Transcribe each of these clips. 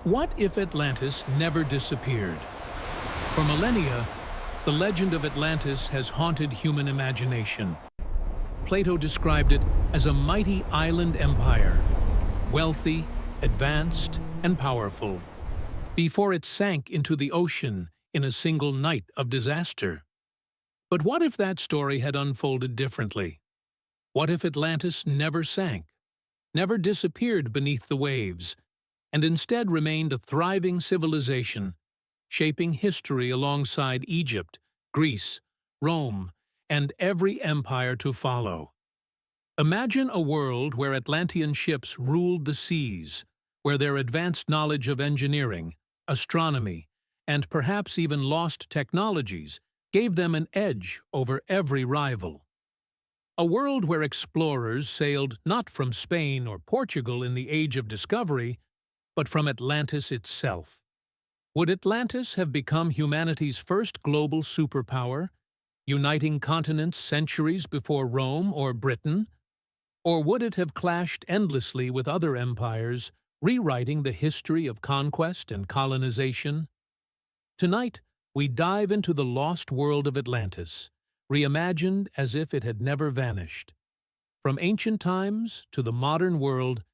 What if Atlantis never disappeared? For millennia, the legend of Atlantis has haunted human imagination. Plato described it as a mighty island empire, wealthy, advanced, and powerful, before it sank into the ocean in a single night of disaster. But what if that story had unfolded differently? What if Atlantis never sank, never disappeared beneath the waves, and instead remained a thriving civilization, shaping history alongside Egypt, Greece, Rome, and every empire to follow? Imagine a world where Atlantean ships ruled the seas, where their advanced knowledge of engineering, astronomy, and perhaps even lost technologies gave them an edge over every rival. A world where explorers sailed not from Spain or Portugal in the Age of Discovery, but from Atlantis itself. Would Atlantis have become humanity's first global superpower, uniting continents centuries before Rome or Britain? Or would it have clashed endlessly with other empires, rewriting the history of conquest and colonization? Tonight, we dive into the lost world of Atlantis, reimagined as if it had never vanished. From ancient times to the modern world,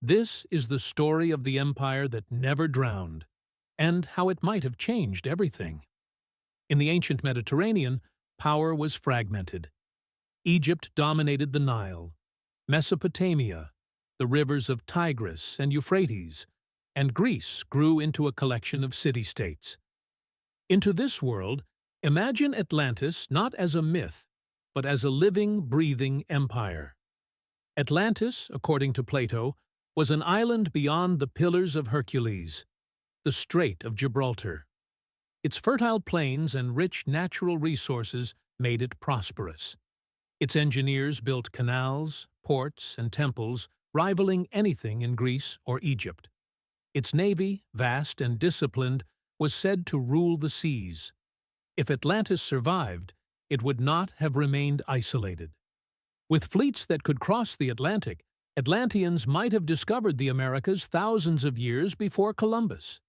this is the story of the empire that never drowned, and how it might have changed everything. In the ancient Mediterranean, power was fragmented. Egypt dominated the Nile, Mesopotamia, the rivers of Tigris and Euphrates, and Greece grew into a collection of city-states. Into this world, imagine Atlantis not as a myth, but as a living, breathing empire. Atlantis, according to Plato, was an island beyond the Pillars of Hercules, the Strait of Gibraltar. Its fertile plains and rich natural resources made it prosperous. Its engineers built canals, ports, and temples rivaling anything in Greece or Egypt. Its navy, vast and disciplined, was said to rule the seas. If Atlantis survived, it would not have remained isolated. With fleets that could cross the Atlantic, Atlanteans might have discovered the Americas thousands of years before Columbus.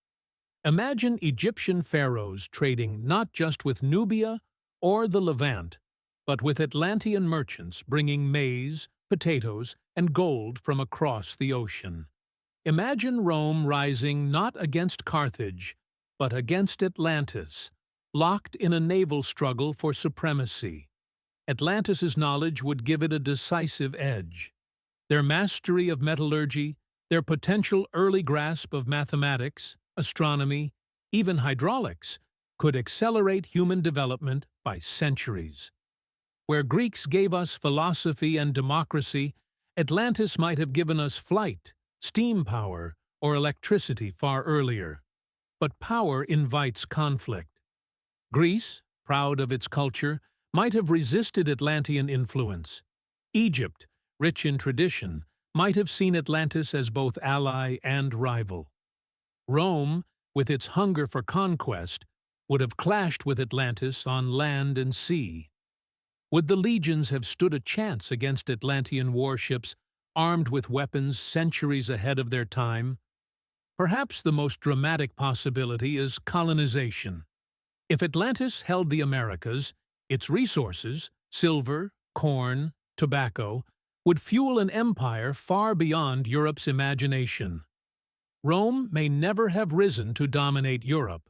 Imagine Egyptian pharaohs trading not just with Nubia or the Levant, but with Atlantean merchants bringing maize, potatoes, and gold from across the ocean. Imagine Rome rising not against Carthage, but against Atlantis, locked in a naval struggle for supremacy. Atlantis's knowledge would give it a decisive edge. Their mastery of metallurgy, their potential early grasp of mathematics, astronomy, even hydraulics, could accelerate human development by centuries. Where Greeks gave us philosophy and democracy, Atlantis might have given us flight, steam power, or electricity far earlier. But power invites conflict. Greece, proud of its culture, might have resisted Atlantean influence. Egypt, rich in tradition, might have seen Atlantis as both ally and rival. Rome, with its hunger for conquest, would have clashed with Atlantis on land and sea. Would the legions have stood a chance against Atlantean warships armed with weapons centuries ahead of their time? Perhaps the most dramatic possibility is colonization. If Atlantis held the Americas, its resources, silver, corn, tobacco, would fuel an empire far beyond Europe's imagination. Rome may never have risen to dominate Europe,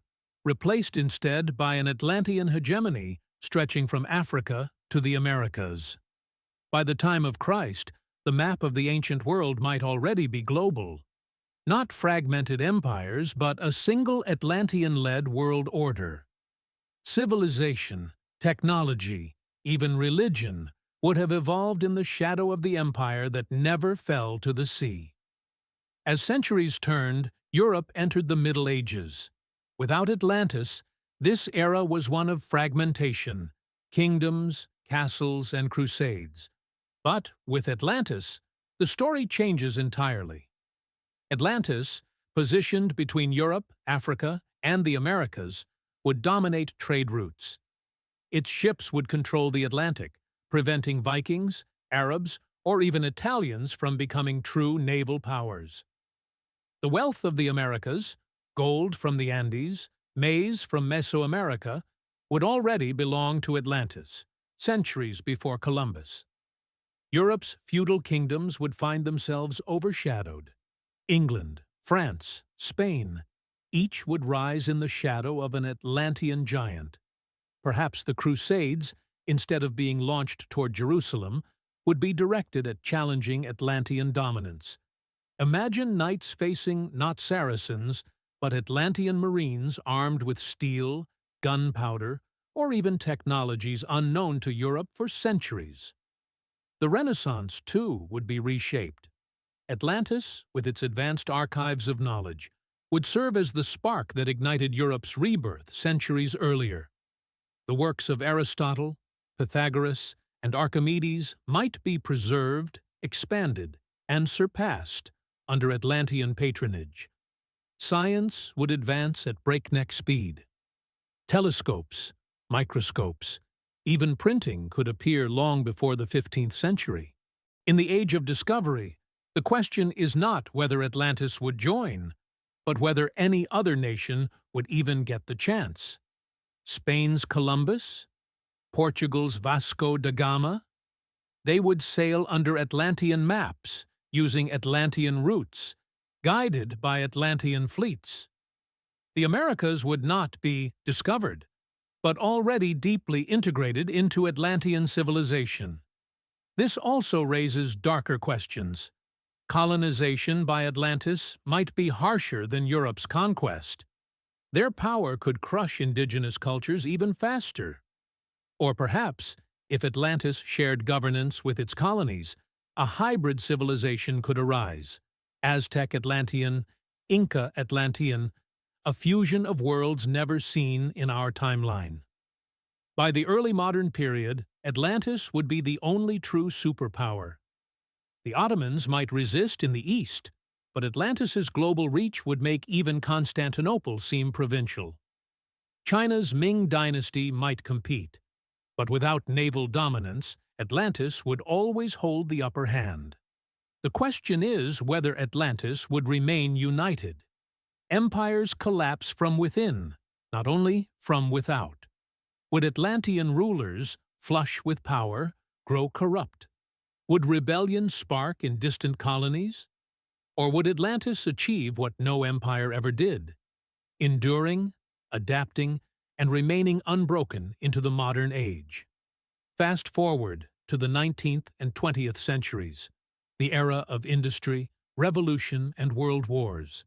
replaced instead by an Atlantean hegemony stretching from Africa to the Americas. By the time of Christ, the map of the ancient world might already be global. Not fragmented empires, but a single Atlantean-led world order. Civilization, technology, even religion would have evolved in the shadow of the empire that never fell to the sea. As centuries turned, Europe entered the Middle Ages. Without Atlantis, this era was one of fragmentation, kingdoms, castles, and crusades. But with Atlantis, the story changes entirely. Atlantis, positioned between Europe, Africa, and the Americas, would dominate trade routes. Its ships would control the Atlantic, preventing Vikings, Arabs, or even Italians from becoming true naval powers. The wealth of the Americas, gold from the Andes, maize from Mesoamerica, would already belong to Atlantis, centuries before Columbus. Europe's feudal kingdoms would find themselves overshadowed. England, France, Spain, each would rise in the shadow of an Atlantean giant. Perhaps the Crusades, instead of being launched toward Jerusalem, would be directed at challenging Atlantean dominance. Imagine knights facing not Saracens, but Atlantean marines armed with steel, gunpowder, or even technologies unknown to Europe for centuries. The Renaissance, too, would be reshaped. Atlantis, with its advanced archives of knowledge, would serve as the spark that ignited Europe's rebirth centuries earlier. The works of Aristotle, Pythagoras, and Archimedes might be preserved, expanded, and surpassed under Atlantean patronage. Science would advance at breakneck speed. Telescopes, microscopes, even printing could appear long before the 15th century. In the age of discovery, the question is not whether Atlantis would join, but whether any other nation would even get the chance. Spain's Columbus? Portugal's Vasco da Gama? They would sail under Atlantean maps, using Atlantean routes, guided by Atlantean fleets. The Americas would not be discovered, but already deeply integrated into Atlantean civilization. This also raises darker questions. Colonization by Atlantis might be harsher than Europe's conquest. Their power could crush indigenous cultures even faster. Or perhaps, if Atlantis shared governance with its colonies, a hybrid civilization could arise. Aztec Atlantean, Inca Atlantean, a fusion of worlds never seen in our timeline. By the early modern period, Atlantis would be the only true superpower. The Ottomans might resist in the east, but Atlantis's global reach would make even Constantinople seem provincial. China's Ming dynasty might compete, but without naval dominance, Atlantis would always hold the upper hand. The question is whether Atlantis would remain united. Empires collapse from within, not only from without. Would Atlantean rulers, flush with power, grow corrupt? Would rebellion spark in distant colonies? Or would Atlantis achieve what no empire ever did, enduring, adapting, and remaining unbroken into the modern age? Fast forward to the 19th and 20th centuries, the era of industry, revolution, and world wars.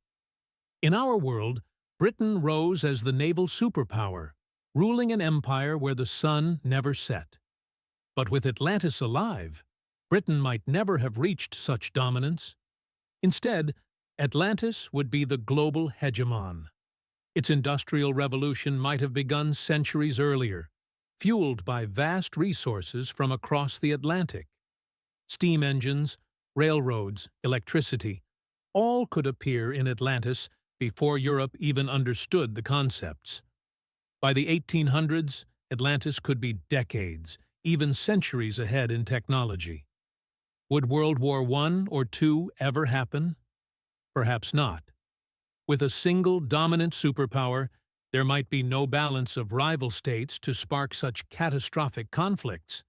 In our world, Britain rose as the naval superpower, ruling an empire where the sun never set. But with Atlantis alive, Britain might never have reached such dominance. Instead, Atlantis would be the global hegemon. Its industrial revolution might have begun centuries earlier, fueled by vast resources from across the Atlantic. Steam engines, railroads, electricity, all could appear in Atlantis before Europe even understood the concepts. By the 1800s, Atlantis could be decades, even centuries ahead in technology. Would World War I or II ever happen? Perhaps not. With a single dominant superpower, there might be no balance of rival states to spark such catastrophic conflicts.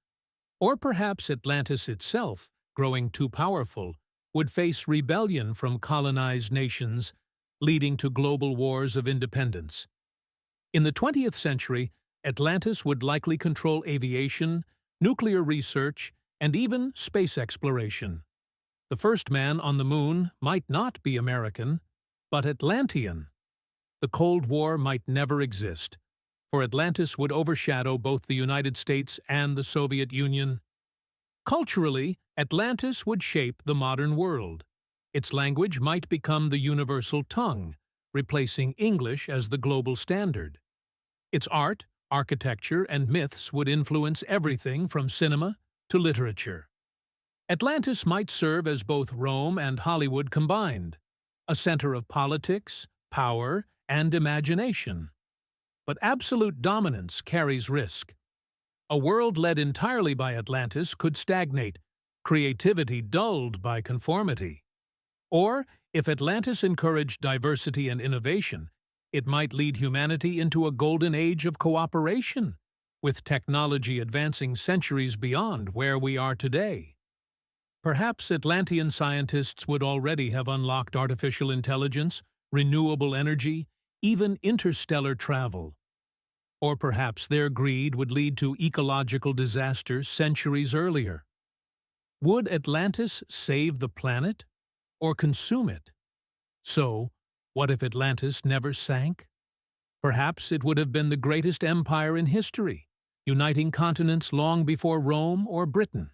Or perhaps Atlantis itself, growing too powerful, would face rebellion from colonized nations, leading to global wars of independence. In the 20th century, Atlantis would likely control aviation, nuclear research, and even space exploration. The first man on the moon might not be American, but Atlantean. The Cold War might never exist, for Atlantis would overshadow both the United States and the Soviet Union. Culturally, Atlantis would shape the modern world. Its language might become the universal tongue, replacing English as the global standard. Its art, architecture, and myths would influence everything from cinema to literature. Atlantis might serve as both Rome and Hollywood combined, a center of politics, power, and imagination. But absolute dominance carries risk. A world led entirely by Atlantis could stagnate, creativity dulled by conformity. Or, if Atlantis encouraged diversity and innovation, it might lead humanity into a golden age of cooperation, with technology advancing centuries beyond where we are today. Perhaps Atlantean scientists would already have unlocked artificial intelligence, renewable energy, even interstellar travel. Or perhaps their greed would lead to ecological disasters centuries earlier. Would Atlantis save the planet or consume it? So, what if Atlantis never sank? Perhaps it would have been the greatest empire in history, uniting continents long before Rome or Britain.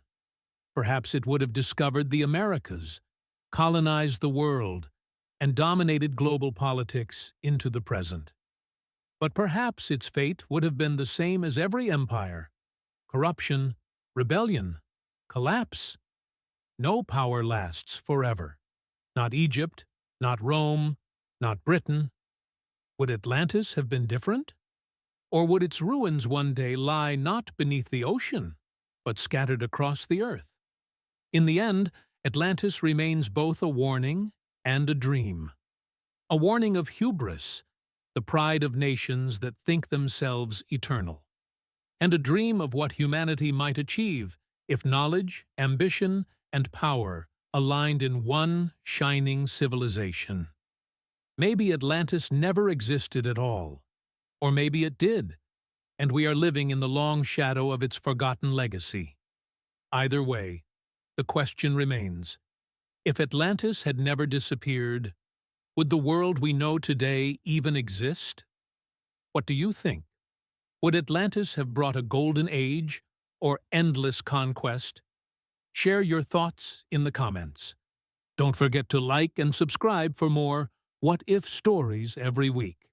Perhaps it would have discovered the Americas, colonized the world, and dominated global politics into the present. But perhaps its fate would have been the same as every empire: corruption, rebellion, collapse. No power lasts forever. Not Egypt, not Rome, not Britain. Would Atlantis have been different? Or would its ruins one day lie not beneath the ocean, but scattered across the earth? In the end, Atlantis remains both a warning and a dream. A warning of hubris, the pride of nations that think themselves eternal, and a dream of what humanity might achieve if knowledge, ambition, and power aligned in one shining civilization. Maybe Atlantis never existed at all, or maybe it did, and we are living in the long shadow of its forgotten legacy. Either way, the question remains: if Atlantis had never disappeared, would the world we know today even exist? What do you think? Would Atlantis have brought a golden age or endless conquest? Share your thoughts in the comments. Don't forget to like and subscribe for more What If stories every week.